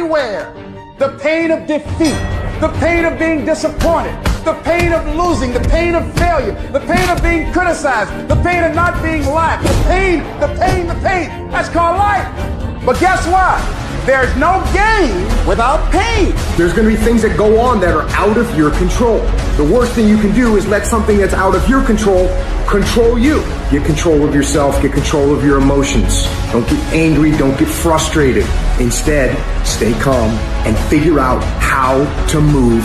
everywhere. The pain of defeat, the pain of being disappointed, the pain of losing, the pain of failure, the pain of being criticized, the pain of not being liked, the pain. That's called life. But guess what? There's no gain without pain. There's going to be things that go on that are out of your control. The worst thing you can do is let something that's out of your control you. Get control of yourself, get control of your emotions. Don't get angry, don't get frustrated. Instead, stay calm and figure out how to move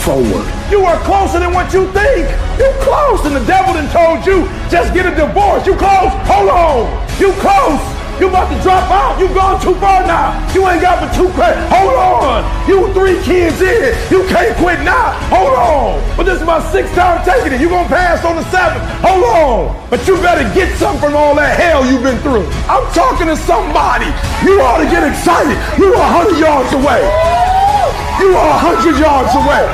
forward. You are closer than what you think. You close, and the devil done told you, just get a divorce. You close, hold on. You close. You about to drop out. You gone too far now. You ain't got but 2 credits. Hold on. You 3 kids in. You can't quit now. Hold on. But this is my 6th time taking it. You gonna pass on the 7th. Hold on. But you better get something from all that hell you've been through. I'm talking to somebody. You ought to get excited. You are 100 yards away. You are 100 yards away.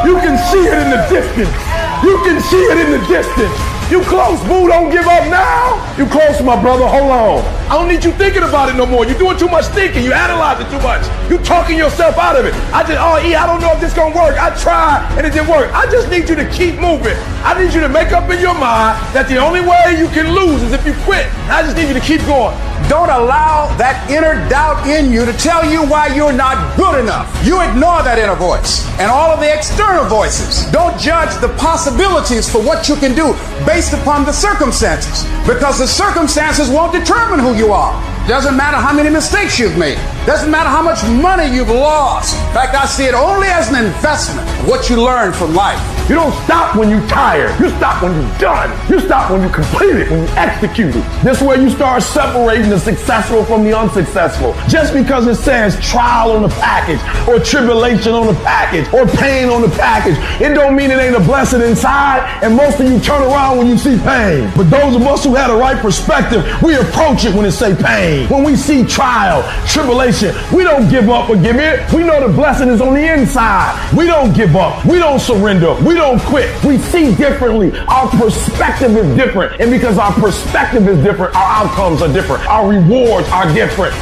You can see it in the distance. You can see it in the distance. You close, boo, don't give up now. You close, my brother, hold on. I don't need you thinking about it no more. You're doing too much thinking. You analyze it too much. You talking yourself out of it. I don't know if this gonna work. I tried and it didn't work. I just need you to keep moving. I need you to make up in your mind that the only way you can lose is if you quit. I just need you to keep going. Don't allow that inner doubt in you to tell you why you're not good enough. You ignore that inner voice and all of the external voices. Don't judge the possibilities for what you can do based upon the circumstances, because the circumstances won't determine who you are. Doesn't matter how many mistakes you've made. Doesn't matter how much money you've lost. In fact, I see it only as an investment of what you learn from life. You don't stop when you're tired. You stop when you're done. You stop when you complete it, when you execute it. This is where you start separating the successful from the unsuccessful. Just because it says trial on the package, or tribulation on the package, or pain on the package, it don't mean it ain't a blessing inside, and most of you turn around when you see pain. But those of us who had the right perspective, we approach it when it say pain. When we see trial, tribulation, we don't give up or give in. We know the blessing is on the inside. We don't give up. We don't surrender. We don't quit. We see differently. Our perspective is different. And because our perspective is different, our outcomes are different. Our rewards are different.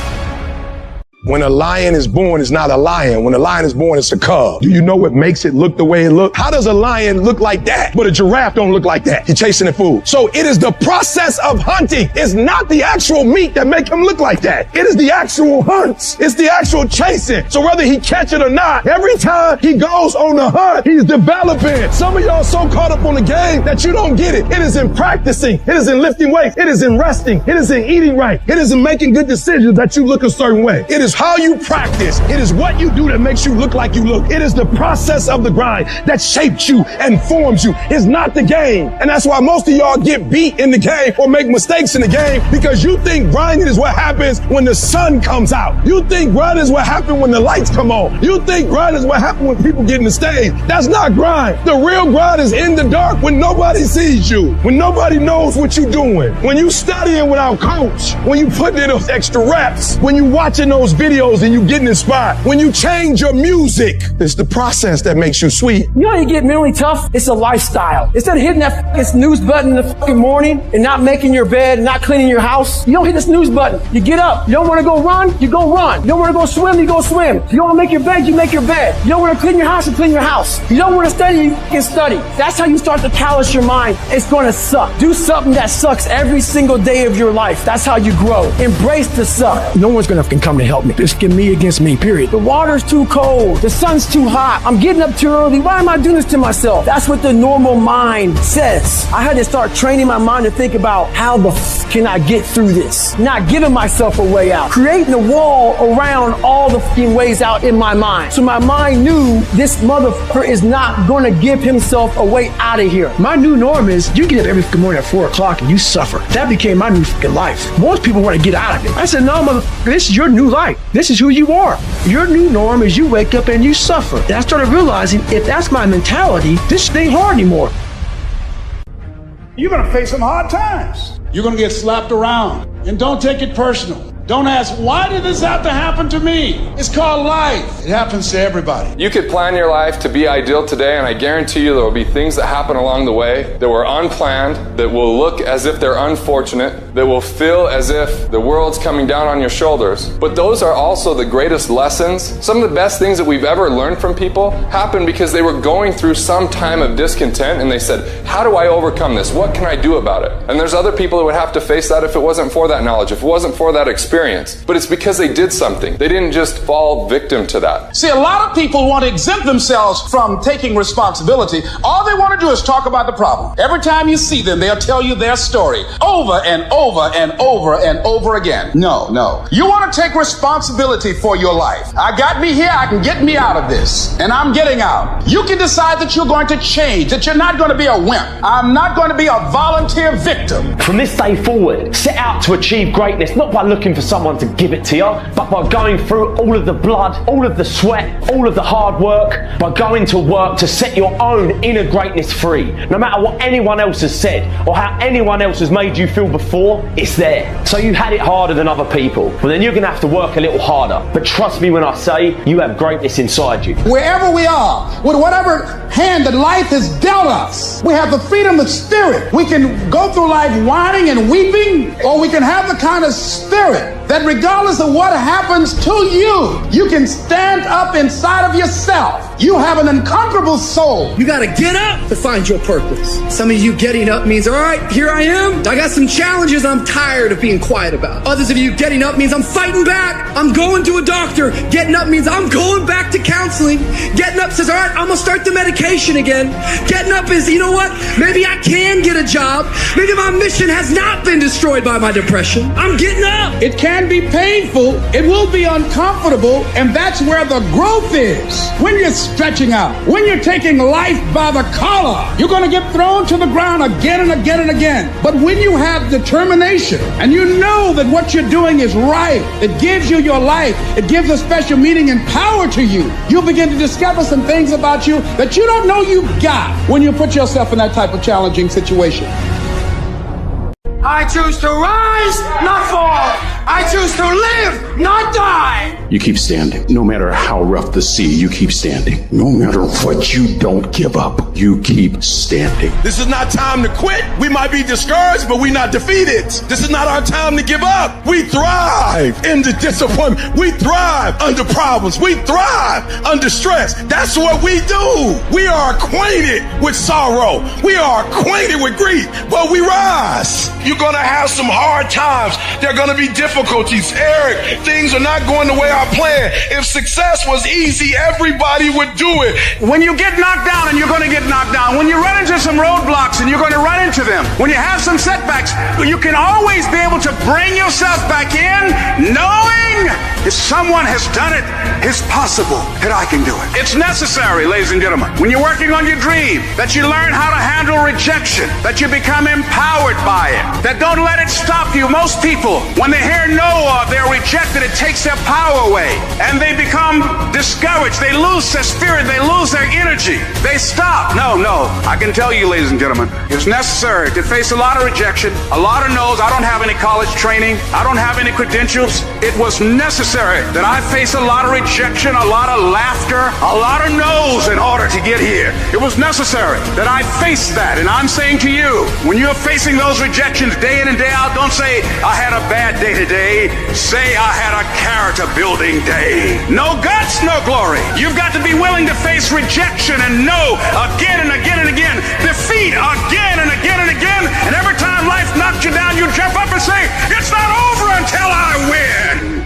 When a lion is born, it's not a lion. When a lion is born, it's a cub. Do you know what makes it look the way it looks? How does a lion look like that? But a giraffe don't look like that. He's chasing the food. So it is the process of hunting. It's not the actual meat that make him look like that. It is the actual hunts. It's the actual chasing. So whether he catch it or not, every time he goes on the hunt, he's developing. Some of y'all so caught up on the game that you don't get it. It is in practicing. It is in lifting weights. It is in resting. It is in eating right. It is in making good decisions that you look a certain way. It is how you practice. It is what you do that makes you look like you look. It is the process of the grind that shapes you and forms you. It's not the game. And that's why most of y'all get beat in the game or make mistakes in the game, because you think grinding is what happens when the sun comes out. You think grinding is what happens when the lights come on. You think grinding is what happens when people get in the stage. That's not grind. The real grind is in the dark when nobody sees you, when nobody knows what you're doing, when you studying without coach, when you putting in those extra reps, when you watching those videos and you getting inspired, when you change your music. It's the process that makes you sweet. You know how you get mentally tough? It's a lifestyle. Instead of hitting that fucking snooze button in the fucking morning and not making your bed and not cleaning your house, you don't hit the snooze button. You get up. You don't want to go run? You go run. You don't want to go swim? You go swim. You don't want to make your bed? You make your bed. You don't want to clean your house? You clean your house. You don't want to study? You fucking study. That's how you start to callous your mind. It's going to suck. Do something that sucks every single day of your life. That's how you grow. Embrace the suck. No one's going to come to help me. Just give me against me, period. The water's too cold. The sun's too hot. I'm getting up too early. Why am I doing this to myself? That's what the normal mind says. I had to start training my mind to think about how the can I get through this? Not giving myself a way out. Creating a wall around all the ways out in my mind. So my mind knew this motherfucker is not going to give himself a way out of here. My new norm is you get up every morning at 4 o'clock and you suffer. That became my new fucking life. Most people want to get out of it. I said, no, motherfucker, this is your new life. This is who you are. Your new norm is you wake up and you suffer. And I started realizing if that's my mentality, this ain't hard anymore. You're going to face some hard times. You're going to get slapped around. And don't take it personal. Don't ask, why did this have to happen to me? It's called life. It happens to everybody. You could plan your life to be ideal today, and I guarantee you there will be things that happen along the way that were unplanned, that will look as if they're unfortunate, that will feel as if the world's coming down on your shoulders. But those are also the greatest lessons. Some of the best things that we've ever learned from people happened because they were going through some time of discontent and they said, how do I overcome this? What can I do about it? And there's other people that would have to face that if it wasn't for that knowledge, if it wasn't for that experience. But it's because they did something. They didn't just fall victim to that. See, a lot of people want to exempt themselves from taking responsibility. All they want to do is talk about the problem. Every time you see them, they'll tell you their story over and over and over and over again. No. You want to take responsibility for your life. I got me here, I can get me out of this. And I'm getting out. You can decide that you're going to change, that you're not going to be a wimp. I'm not going to be a volunteer victim. From this day forward, set out to achieve greatness, not by looking for someone to give it to you, but by going through all of the blood, all of the sweat, all of the hard work, by going to work to set your own inner greatness free. No matter what anyone else has said or how anyone else has made you feel before, it's there. So you had it harder than other people. Well, then you're going to have to work a little harder. But trust me when I say you have greatness inside you. Wherever we are, with whatever hand that life has dealt us, we have the freedom of spirit. We can go through life whining and weeping, or we can have the kind of spirit that regardless of what happens to you, you can stand up inside of yourself. You have an unconquerable soul. You gotta get up to find your purpose. Some of you getting up means, all right, here I am. I got some challenges I'm tired of being quiet about. Others of you getting up means I'm fighting back. I'm going to a doctor. Getting up means I'm going back to counseling. Getting up says, all right, I'm gonna start the medication again. Getting up is, you know what? Maybe I can get a job. Maybe my mission has not been destroyed by my depression. I'm getting up. It can be painful. It will be uncomfortable. And that's where the growth is. When you're stretching out, when you're taking life by the collar, you're going to get thrown to the ground again and again and again. But when you have determination and you know that what you're doing is right, it gives you your life, it gives a special meaning and power to you, you'll begin to discover some things about you that you don't know you've got when you put yourself in that type of challenging situation. I choose to rise, not fall. I choose to live, not die. You keep standing. No matter how rough the sea, you keep standing. No matter what, you don't give up. You keep standing. This is not time to quit. We might be discouraged, but we're not defeated. This is not our time to give up. We thrive in the disappointment. We thrive under problems. We thrive under stress. That's what we do. We are acquainted with sorrow. We are acquainted with grief, but we rise. You're going to have some hard times. There are going to be difficulties. Eric, things are not going the way I planned. If success was easy, everybody would do it. When you get knocked down, and you're going to get knocked down, when you run into some roadblocks and you're going to run into them, when you have some setbacks, you can always be able to bring yourself back in, knowing if someone has done it, it's possible that I can do it. It's necessary, ladies and gentlemen, when you're working on your dream, that you learn how to handle rejection, that you become empowered by it, that don't let it stop you. Most people, when they hear no or they're rejected, it takes their power away, and they become discouraged. They lose their spirit. They lose their energy. They stop. No. I can tell you, ladies and gentlemen, it's necessary to face a lot of rejection, a lot of no's. I don't have any college training. I don't have any credentials. It was necessary that I face a lot of rejection, a lot of laughter, a lot of no's in order to get here. It was necessary that I face that. And I'm saying to you, when you're facing those rejections day in and day out, don't say, I had a bad day today. Say, I had a character building day. No guts, no glory. You've got to be willing to face rejection and no again and again and again. Defeat again and again and again. And every time life knocks you down, you jump up and say, it's not over until I win.